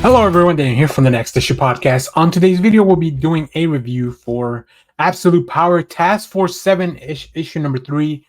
Hello everyone, Dan here from the Next Issue Podcast. On today's video, we'll be doing a review for Absolute Power Task Force 7 issue number 3.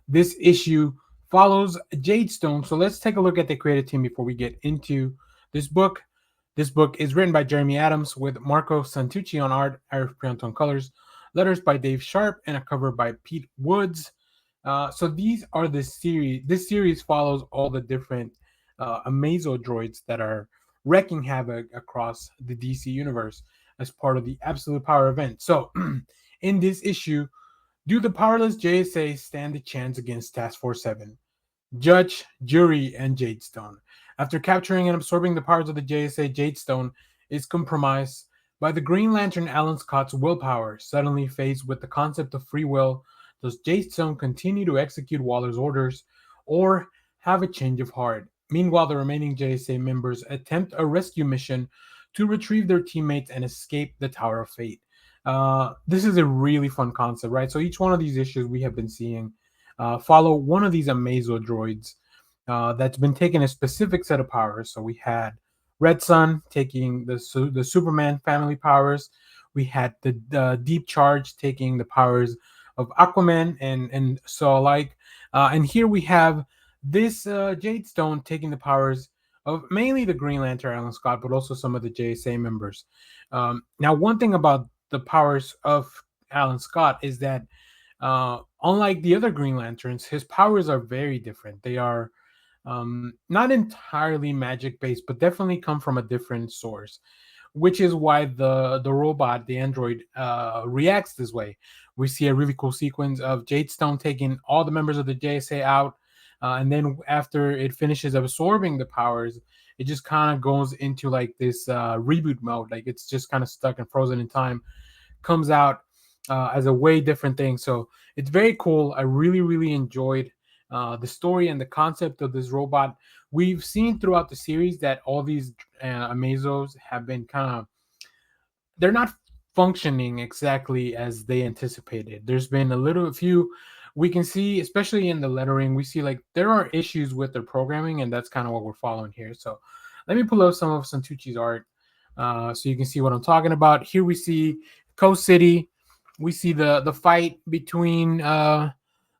This issue follows Jadestone. So let's take a look at the creative team before we get into this book. This book is written by Jeremy Adams with Marco Santucci on art, Irish Priant on colors, letters by Dave Sharp, and a cover by Pete Woods. So these are the series. This series follows all the different Amazo droids that are wreaking havoc across the DC universe as part of the Absolute Power event. So, in this issue, do the powerless JSA stand a chance against Task Force 7? Judge, jury, and Jadestone. After capturing and absorbing the powers of the JSA, Jadestone is compromised by the Green Lantern Alan Scott's willpower. Suddenly faced with the concept of free will, does Jadestone continue to execute Waller's orders or have a change of heart? Meanwhile, the remaining JSA members attempt a rescue mission to retrieve their teammates and escape the Tower of Fate. This is a really fun concept, right? So each one of these issues we have been seeing follow one of these Amazo droids that's been taking a specific set of powers. So we had Red Sun taking the Superman family powers. We had the Deep Charge taking the powers of Aquaman and so alike. And here we have this Jadestone taking the powers of mainly the Green Lantern Alan Scott, but also some of the JSA members. Now, one thing about the powers of Alan Scott is that unlike the other Green Lanterns, his powers are very different. They are not entirely magic based, but definitely come from a different source, which is why the robot, the android, reacts this way. We see a really cool sequence of Jadestone taking all the members of the JSA out, and then after it finishes absorbing the powers, it just kind of goes into like this reboot mode, like it's just kind of stuck and frozen in time. Comes out as a way different thing, so it's very cool. I really enjoyed the story and the concept of this robot. We've seen throughout the series that all these Amazos have been kind of, they're not functioning exactly as they anticipated. There's been a few, we can see, especially in the lettering, we see like there are issues with their programming, and that's kind of what we're following here. So let me pull up some of Santucci's art so you can see what I'm talking about. Here we see Coast City. We see the fight between the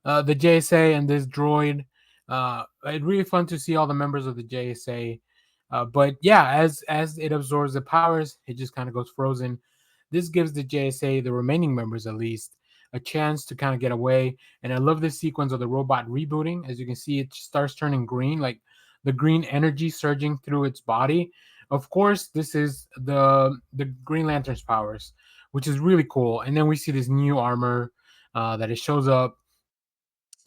JSA and this droid. It's really fun to see all the members of the JSA. But yeah, as it absorbs the powers, it just kind of goes frozen. This gives the JSA, the remaining members at least, a chance to kind of get away. And I love this sequence of the robot rebooting. As you can see, it starts turning green, like the green energy surging through its body. Of course, this is the Green Lantern's powers, which is really cool. And then we see this new armor that it shows up.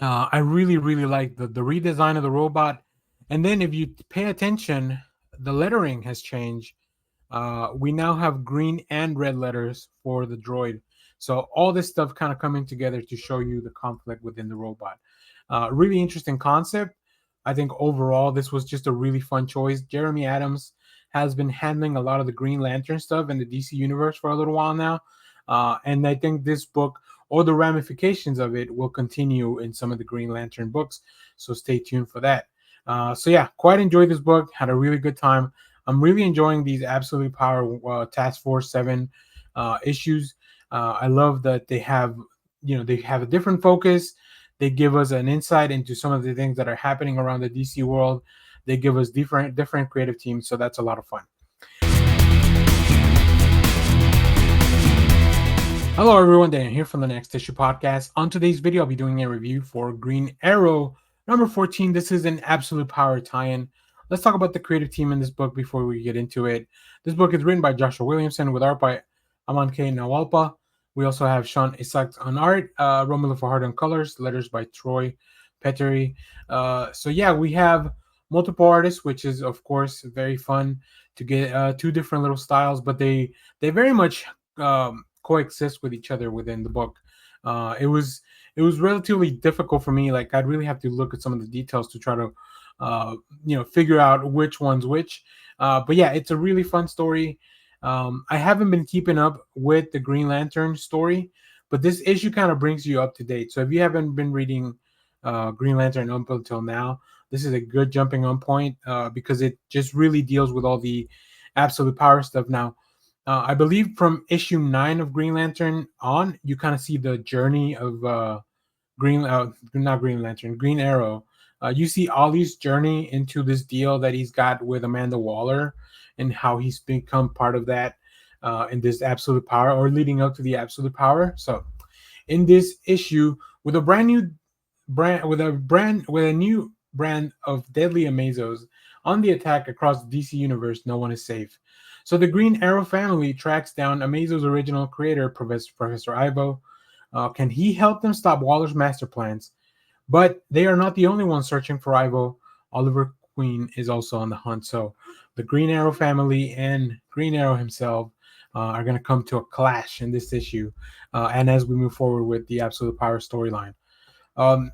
I really like the redesign of the robot. And then if you pay attention, the lettering has changed. We now have green and red letters for the droid. So all this stuff kind of coming together to show you the conflict within the robot. Really interesting concept. I think overall this was just a really fun choice. Jeremy Adams has been handling a lot of the Green Lantern stuff in the DC universe for a little while now. And I think this book or the ramifications of it will continue in some of the Green Lantern books. So stay tuned for that. So yeah, quite enjoyed this book. Had a really good time. I'm really enjoying these Absolute Power Task Force 7 issues. I love that they have a different focus. They give us an insight into some of the things that are happening around the DC world. They give us different creative teams, so that's a lot of fun. Hello everyone, Dan here from the Next Issue Podcast. On today's video, I'll be doing a review for Green Arrow number 14. This is an Absolute Power tie-in. Let's talk about the creative team in this book before we get into it. This book is written by Joshua Williamson with art by Aman K. Nawalpa. We also have Sean Isaacs on art, Romulo Fajardo on colors, letters by Troy Peteri. So yeah, we have multiple artists, which is of course very fun to get two different little styles, but they very much coexist with each other within the book. It was relatively difficult for me. Like I'd really have to look at some of the details to try to figure out which one's which. But yeah, it's a really fun story. I haven't been keeping up with the Green Lantern story, but this issue kind of brings you up to date. So if you haven't been reading Green Lantern up until now, this is a good jumping on point because it just really deals with all the absolute power stuff. Now, I believe from issue 9 of Green Lantern on, you kind of see the journey of not Green Lantern, Green Arrow. You see Ollie's journey into this deal that he's got with Amanda Waller, and how he's become part of that in this absolute power, or leading up to the absolute power. So in this issue, with a brand new brand of deadly Amazos on the attack across the DC universe, no one is safe. So the Green Arrow family tracks down Amazo's original creator, Professor Ivo. Can he help them stop Waller's master plans? But they are not the only ones searching for Ivo. Oliver Queen is also on the hunt. So the Green Arrow family and Green Arrow himself are going to come to a clash in this issue. And as we move forward with the Absolute Power storyline. Um,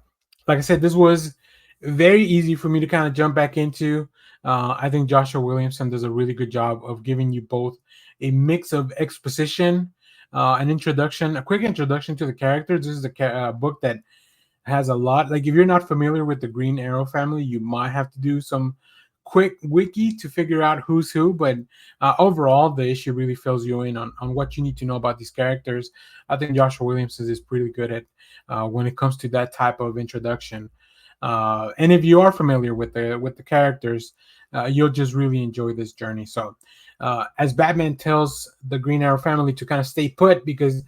like I said, this was very easy for me to kind of jump back into. I think Joshua Williamson does a really good job of giving you both a mix of exposition, an introduction, a quick introduction to the characters. This is a book that has a lot. Like, if you're not familiar with the Green Arrow family, you might have to do some quick wiki to figure out who's who. But overall, the issue really fills you in on what you need to know about these characters. I think Joshua Williamson is pretty good at when it comes to that type of introduction. And if you are familiar with the characters, you'll just really enjoy this journey. So, as Batman tells the Green Arrow family to kind of stay put, because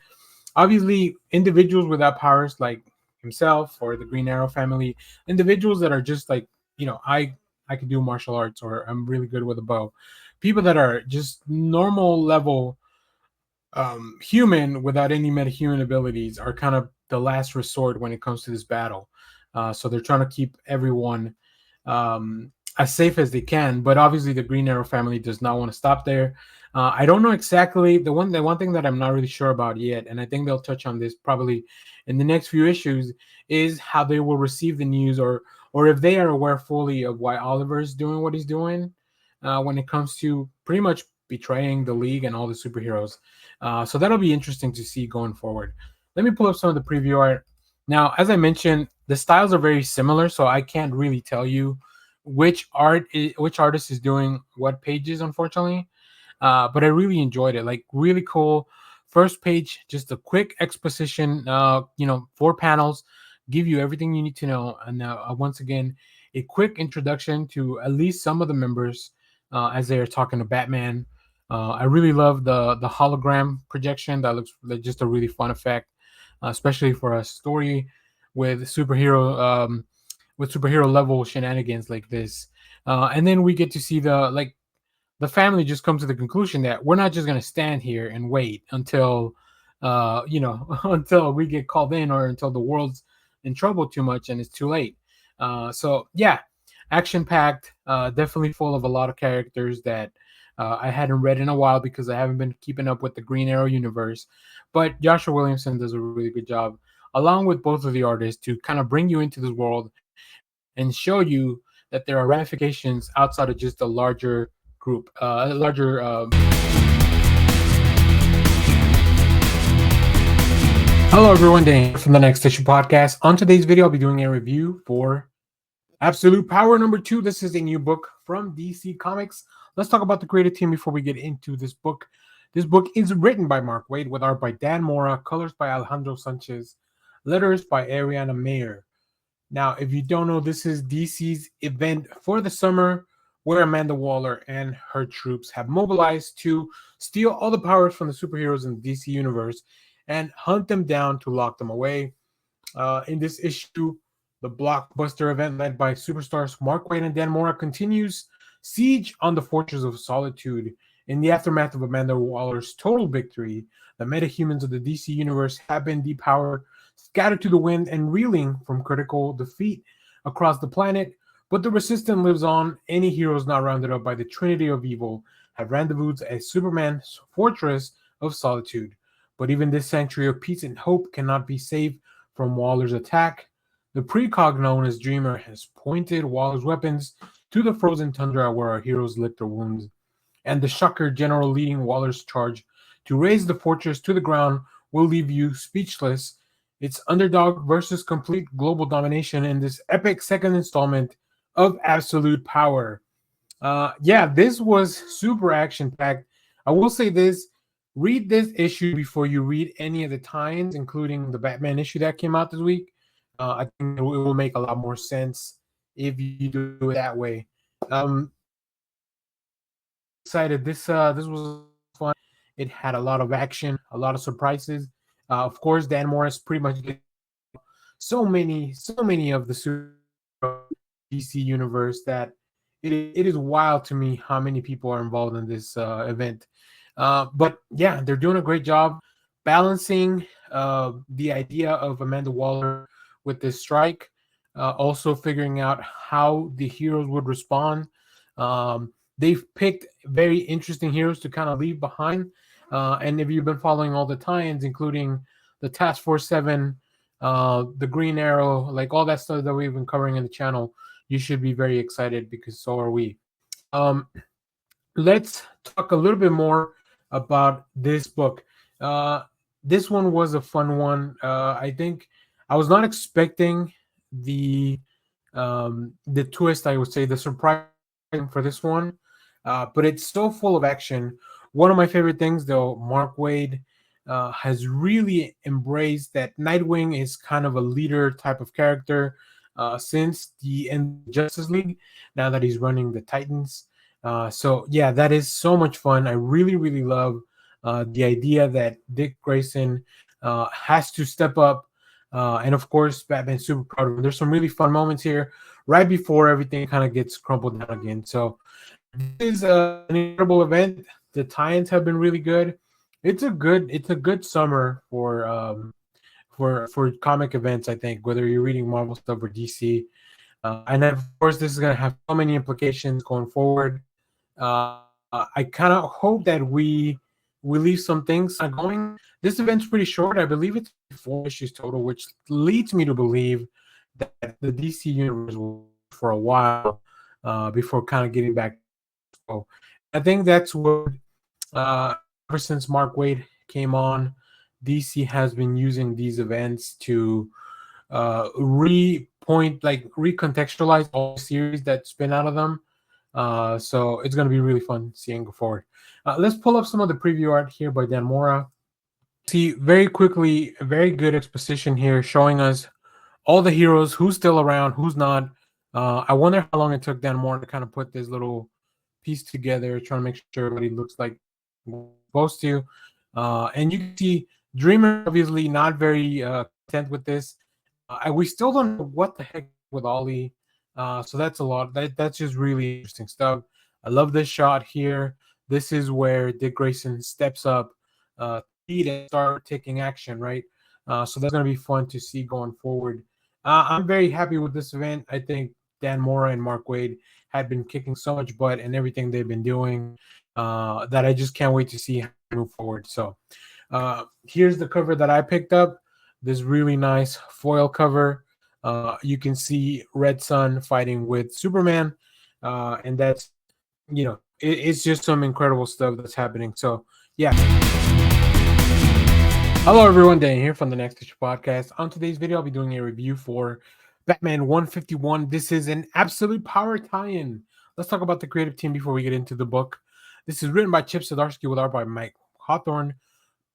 obviously individuals without powers like himself or the Green Arrow family, individuals that are just like, I can do martial arts, or I'm really good with a bow. People that are just normal level human without any metahuman abilities are kind of the last resort when it comes to this battle. So they're trying to keep everyone as safe as they can. But obviously, the Green Arrow family does not want to stop there. I don't know exactly the one thing that I'm not really sure about yet, and I think they'll touch on this probably in the next few issues, is how they will receive the news, or if they are aware fully of why Oliver is doing what he's doing when it comes to pretty much betraying the League and all the superheroes. So that'll be interesting to see going forward. Let me pull up some of the preview art. Now, as I mentioned, the styles are very similar, so I can't really tell you which artist is doing what pages, unfortunately. But I really enjoyed it. Like, really cool. First page, just a quick exposition. 4 panels, give you everything you need to know. And once again, a quick introduction to at least some of the members as they are talking to Batman. I really love the hologram projection. That looks like just a really fun effect, especially for a story with superhero level shenanigans like this. And then we get to see the family just come to the conclusion that we're not just going to stand here and wait until until we get called in, or until the world's in trouble too much and it's too late. So yeah, action packed, definitely full of a lot of characters that I hadn't read in a while because I haven't been keeping up with the Green Arrow universe. But Joshua Williamson does a really good job, along with both of the artists, to kind of bring you into this world and show you that there are ramifications outside of just a larger group, a larger. Hello, everyone. Dan from the Next Issue Podcast. On today's video, I'll be doing a review for Absolute Power #2. This is a new book from DC Comics. Let's talk about the creative team before we get into this book. This book is written by Mark Waid, with art by Dan Mora, colors by Alejandro Sanchez, letters by Ariana Mayer. Now, if you don't know, this is DC's event for the summer, where Amanda Waller and her troops have mobilized to steal all the powers from the superheroes in the DC universe and hunt them down to lock them away. In this issue, the blockbuster event led by superstars Mark Waid and Dan Mora continues siege on the Fortress of Solitude. In the aftermath of Amanda Waller's total victory, the metahumans of the DC universe have been depowered, scattered to the wind, and reeling from critical defeat across the planet. But the resistance lives on. Any heroes not rounded up by the Trinity of Evil have rendezvoused at Superman's Fortress of Solitude. But even this sanctuary of peace and hope cannot be saved from Waller's attack. The precog known as Dreamer has pointed Waller's weapons to the frozen tundra where our heroes lick their wounds. And the Shocker general leading Waller's charge to raise the fortress to the ground will leave you speechless. It's underdog versus complete global domination in this epic second installment of Absolute Power. Yeah, this was super action packed. I will say this: read this issue before you read any of the tie-ins, including the Batman issue that came out this week. I think it will make a lot more sense if you do it that way. Really excited. This was fun. It had a lot of action, a lot of surprises. Of course, Dan Morris pretty much gets to take out so many of the superheroes in the DC universe that it is wild to me how many people are involved in this event. But yeah, they're doing a great job balancing the idea of Amanda Waller with this strike, also figuring out how the heroes would respond. They've picked very interesting heroes to kind of leave behind. And if you've been following all the tie-ins, including the Task Force 7, the Green Arrow, like all that stuff that we've been covering in the channel, you should be very excited because so are we. Um, let's talk a little bit more about this book. Uh, this one was a fun one. I think I was not expecting the the twist. I would say the surprise for this one, but it's so full of action. One of my favorite things, though, Mark Waid has really embraced that Nightwing is kind of a leader type of character since the end of Justice League. Now that he's running the Titans, so yeah, that is so much fun. I really love the idea that Dick Grayson has to step up, and of course, Batman's super proud of him. There's some really fun moments here right before everything kind of gets crumpled down again. So this is an incredible event. The tie-ins have been really good. It's a good summer for comic events. I think whether you're reading Marvel stuff or DC, and then of course this is gonna have so many implications going forward. I kind of hope that we leave some things going. This event's pretty short. I believe it's 4 issues total, which leads me to believe that the DC universe will last for a while before kind of getting back. So I think that's what ever since Mark Waid came on, DC has been using these events to recontextualize all the series that spin out of them. So it's going to be really fun seeing go forward. Let's pull up some of the preview art here by Dan Mora. See very quickly, a very good exposition here showing us all the heroes, who's still around, who's not. I wonder how long it took Dan Mora to kind of put this little piece together, trying to make sure everybody looks like what it's supposed to. And you can see Dreamer obviously not very content with this. We still don't know what the heck with Ollie. So that's a lot. That's just really interesting stuff. I love this shot here. This is where Dick Grayson steps up to lead and start taking action, right? So that's going to be fun to see going forward. I'm very happy with this event. I think Dan Mora and Mark Waid had been kicking so much butt and everything they've been doing that I just can't wait to see how they move forward. So here's the cover that I picked up. This really nice foil cover. You can see Red Sun fighting with Superman, and that's it's just some incredible stuff that's happening. So yeah. Hello everyone, Dan here from the Next Issue Podcast. On today's video, I'll be doing a review for Batman 151. This is an absolute power tie-in. Let's talk about the creative team before we get into the book. This is written by Chip Zdarsky with art by Mike Hawthorne,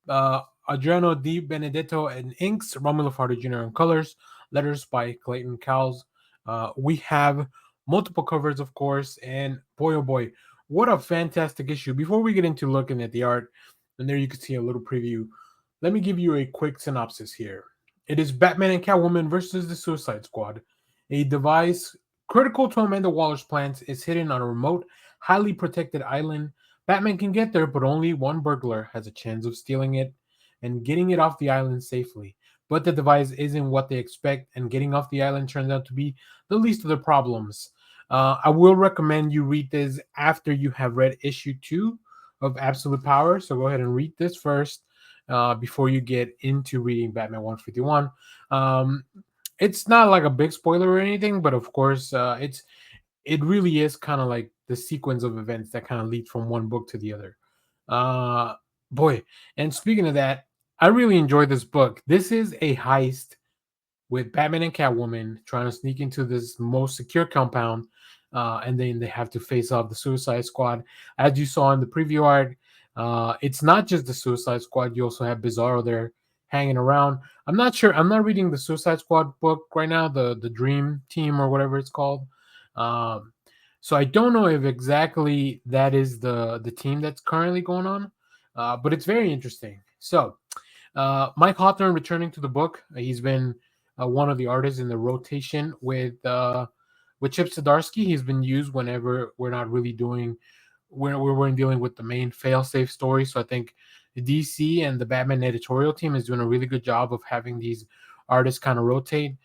Adriano Di Benedetto and inks, Romulo Fardo Jr. on colors, letters by Clayton Cowles. We have multiple covers, of course, and boy, oh boy, what a fantastic issue. Before we get into looking at the art, and there you can see a little preview, let me give you a quick synopsis here. It is Batman and Catwoman versus the Suicide Squad. A device critical to Amanda Waller's plans is hidden on a remote, highly protected island. Batman can get there, but only one burglar has a chance of stealing it and getting it off the island safely. But the device isn't what they expect, and getting off the island turns out to be the least of the problems. I will recommend you read this after you have read issue 2 of Absolute Power. So go ahead and read this first before you get into reading Batman 151. It's not like a big spoiler or anything, but of course, it really is kind of like the sequence of events that kind of lead from one book to the other. Uh, boy, and speaking of that, I really enjoyed this book. This is a heist with Batman and Catwoman trying to sneak into this most secure compound. and then they have to face off the Suicide Squad. As you saw in the preview art, it's not just the Suicide Squad. You also have Bizarro there hanging around. I'm not sure. I'm not reading the Suicide Squad book right now, the Dream Team or whatever it's called. Um, so I don't know if exactly that is the team that's currently going on, but it's very interesting. So Mike Hawthorne returning to the book. He's been one of the artists in the rotation with Chip Zdarsky. He's been used whenever we're not really doing we weren't dealing with the main fail-safe story. So I think the DC and the Batman editorial team is doing a really good job of having these artists kind of rotate.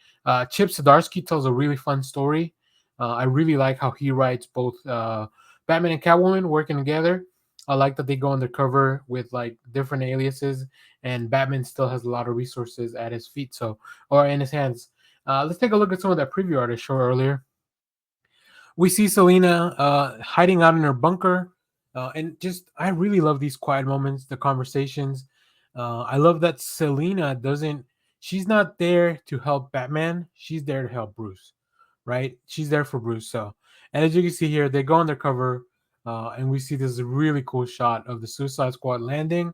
Chip Zdarsky tells a really fun story. I really like how he writes both Batman and Catwoman working together. I like that they go undercover with like different aliases, and Batman still has a lot of resources at his feet, so or in his hands. Let's take a look at some of that preview art I showed earlier. We see Selena hiding out in her bunker, and just I really love these quiet moments, the conversations. I love that Selena doesn't. She's not there to help Batman. She's there to help Bruce, right? She's there for Bruce. So, and as you can see here, they go undercover, and we see this really cool shot of the Suicide Squad landing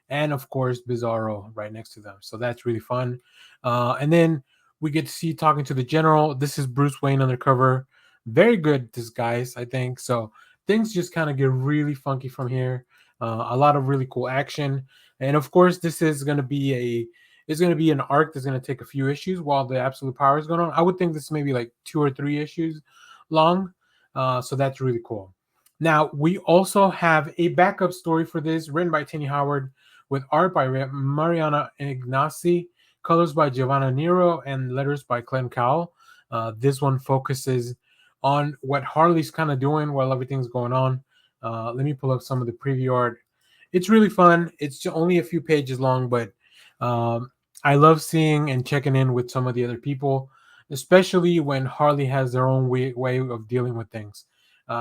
and of course Bizarro right next to them. So that's really fun. And then we get to see talking to the general. This is Bruce Wayne undercover. Very good disguise, I think. So things just kind of get really funky from here. A lot of really cool action, and of course, this is going to be an arc that's going to take a few issues while the Absolute Power is going on. I would think this may be like 2 or 3 issues long. So that's really cool. Now we also have a backup story for this, written by Tini Howard with art by Mariana Ignasi, colors by Giovanna Nero, and letters by Clem Cowell. This one focuses on what Harley's kind of doing while everything's going on. Let me pull up some of the preview art. It's really fun. It's only a few pages long, but I love seeing and checking in with some of the other people, especially when Harley has their own way of dealing with things.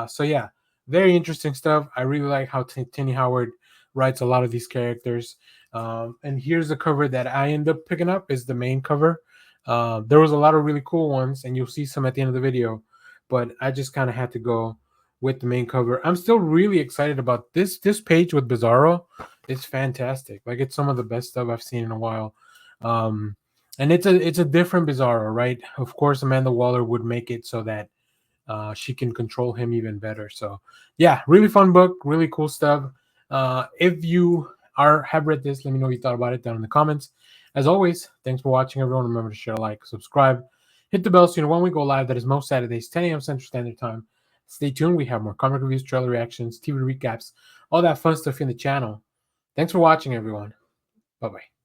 So yeah, very interesting stuff. I really like how Tini Howard writes a lot of these characters. And here's the cover that I end up picking up is the main cover. There was a lot of really cool ones, and you'll see some at the end of the video. But I just kind of had to go with the main cover. I'm still really excited about this page with Bizarro. It's fantastic. Like it's some of the best stuff I've seen in a while. And it's a different Bizarro, right? Of course, Amanda Waller would make it so that she can control him even better. So yeah, really fun book, really cool stuff. If you have read this, let me know what you thought about it down in the comments. As always, thanks for watching, everyone. Remember to share, like, subscribe, hit the bell so you know when we go live. That is most Saturdays, 10 a.m. Central Standard Time. Stay tuned. We have more comic reviews, trailer reactions, TV recaps, all that fun stuff in the channel. Thanks for watching, everyone. Bye-bye.